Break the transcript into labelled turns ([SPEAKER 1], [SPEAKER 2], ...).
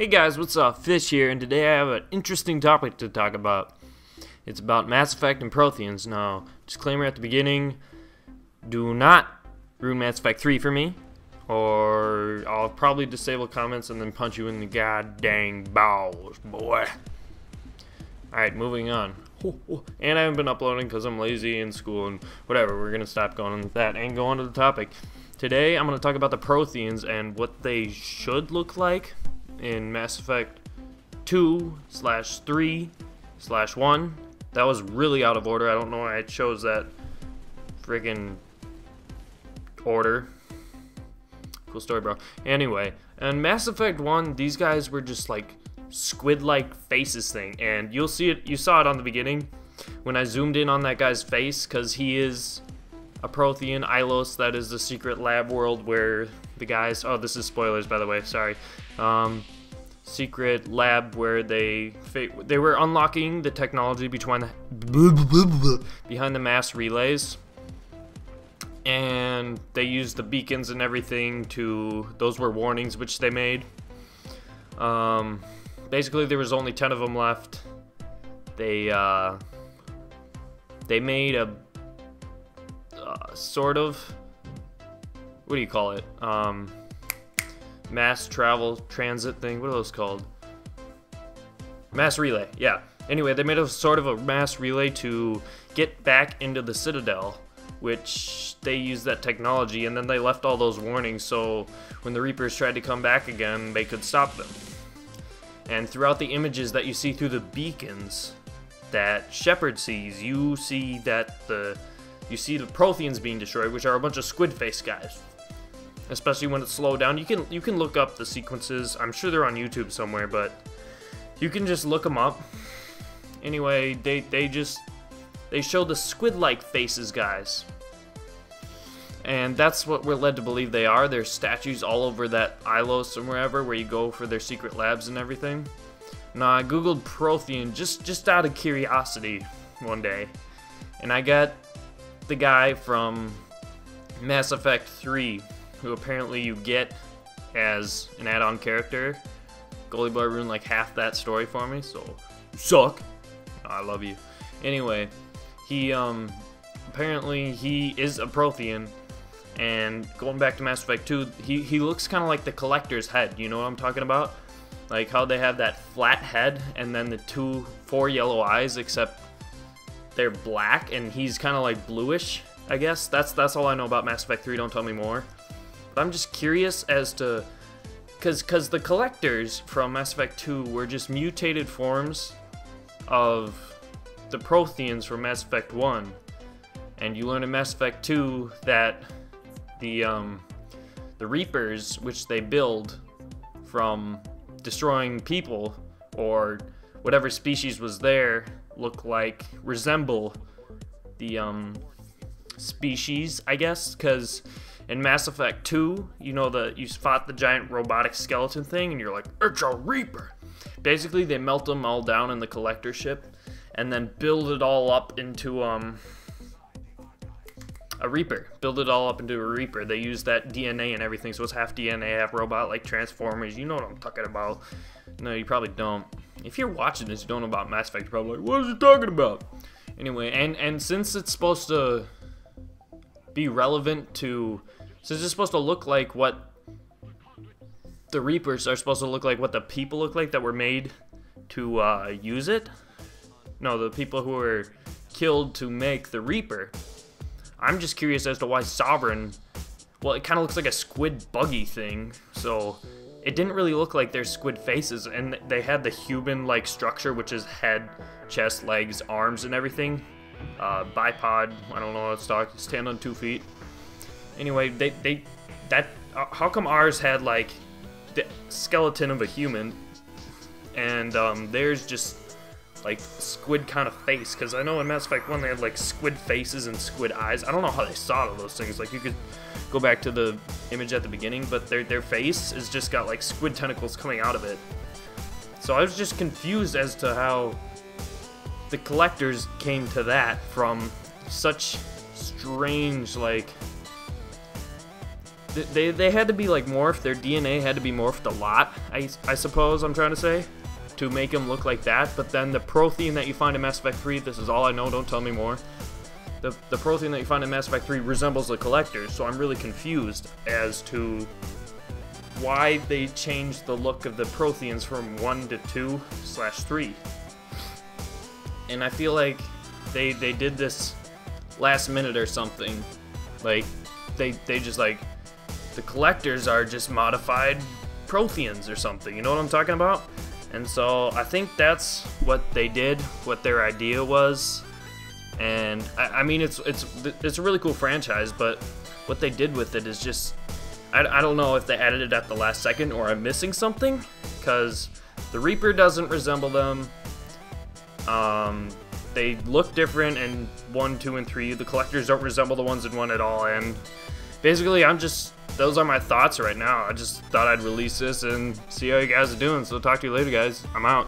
[SPEAKER 1] Hey guys, what's up? Fish here, and today I have an interesting topic to talk about. It's about Mass Effect and Protheans. Now, disclaimer at the beginning, do not ruin Mass Effect 3 for me, or I'll probably disable comments and then punch you in the goddamn balls, boy. Alright, moving on. And I haven't been uploading because I'm lazy in school and whatever. We're going to stop going with that and go on to the topic. Today, I'm going to talk about the Protheans and what they should look like in Mass Effect 2/3/1. That was really out of order. I don't know why I chose that friggin' order. Cool story, bro. Anyway, in Mass Effect 1, these guys were just like squid-like faces thing, and you'll see it. You saw it on the beginning when I zoomed in on that guy's face, because he is a Prothean. Ilos, that is the secret lab world where the guys, oh, this is spoilers by the way, sorry, secret lab where they were unlocking the technology behind the mass relays, and they used the beacons and everything those were warnings which they made. Basically there was only 10 of them left. They made a sort of, what do you call it, mass travel transit thing. What are those called? Mass relay, yeah. Anyway, they made a sort of a mass relay to get back into the Citadel, which they used that technology, and then they left all those warnings so when the Reapers tried to come back again, they could stop them. And throughout the images that you see through the beacons that Shepard sees, you see the Protheans being destroyed, which are a bunch of squid-face guys. Especially when it's slowed down. You can look up the sequences. I'm sure they're on YouTube somewhere, but you can just look them up. Anyway, they show the squid-like faces guys, and that's what we're led to believe they are. There's statues all over that Ilos and wherever where you go for their secret labs and everything. Now I googled Prothean just out of curiosity one day, and I got the guy from Mass Effect 3, who apparently you get as an add-on character. Goalie Boy ruined like half that story for me, so you suck. I love you. Anyway, he apparently he is a Prothean, and going back to Mass Effect 2, he looks kind of like the Collector's head. You know what I'm talking about? Like how they have that flat head and then the four yellow eyes, except they're black, and he's kind of like bluish, I guess. That's all I know about Mass Effect 3. Don't tell me more. But I'm just curious as to, because the Collectors from Mass Effect 2 were just mutated forms of the Protheans from Mass Effect 1, and you learn in Mass Effect 2 that the Reapers, which they build from destroying people or whatever species was there, resemble the species, I guess, because in Mass Effect 2, you fought the giant robotic skeleton thing, and you're like, it's a Reaper. Basically, they melt them all down in the Collector ship, and then build it all up into a Reaper. Build it all up into a Reaper. They use that DNA and everything, so it's half DNA, half robot, like Transformers. You know what I'm talking about. No, you probably don't. If you're watching this, you don't know about Mass Effect, you're probably like, what is he talking about? Anyway, and since it's supposed to be relevant to, since it's supposed to look like what the Reapers are supposed to look like, what the people look like that were made to use it. No, the people who were killed to make the Reaper. I'm just curious as to why Sovereign, well, it kind of looks like a squid buggy thing, so it didn't really look like their squid faces, and they had the human-like structure, which is head, chest, legs, arms, and everything. Bipod, I don't know how it's talking, stand on 2 feet. Anyway, how come ours had like the skeleton of a human, and theirs just like squid kind of face? Because I know in Mass Effect 1 they had like squid faces and squid eyes. I don't know how they saw those things. Like, you could go back to the image at the beginning, but their face is just got like squid tentacles coming out of it. So I was just confused as to how the Collectors came to that from such strange, like, they had to be like morphed. Their DNA had to be morphed a lot, I suppose I'm trying to say, to make them look like that. But then the Prothean that you find in Mass Effect 3, this is all I know, don't tell me more. The Prothean that you find in Mass Effect 3 resembles the Collector, so I'm really confused as to why they changed the look of the Protheans from 1 to 2/3. And I feel like they did this last minute or something. Like, they just like, the Collectors are just modified Protheans or something, you know what I'm talking about? And so I think that's what they did, what their idea was. And I mean, it's a really cool franchise, but what they did with it is just, I don't know if they added it at the last second or I'm missing something, because the Reaper doesn't resemble them. They look different in 1, 2, and 3. The Collectors don't resemble the ones in 1 at all, and basically those are my thoughts right now. I just thought I'd release this and see how you guys are doing, so talk to you later, guys. I'm out.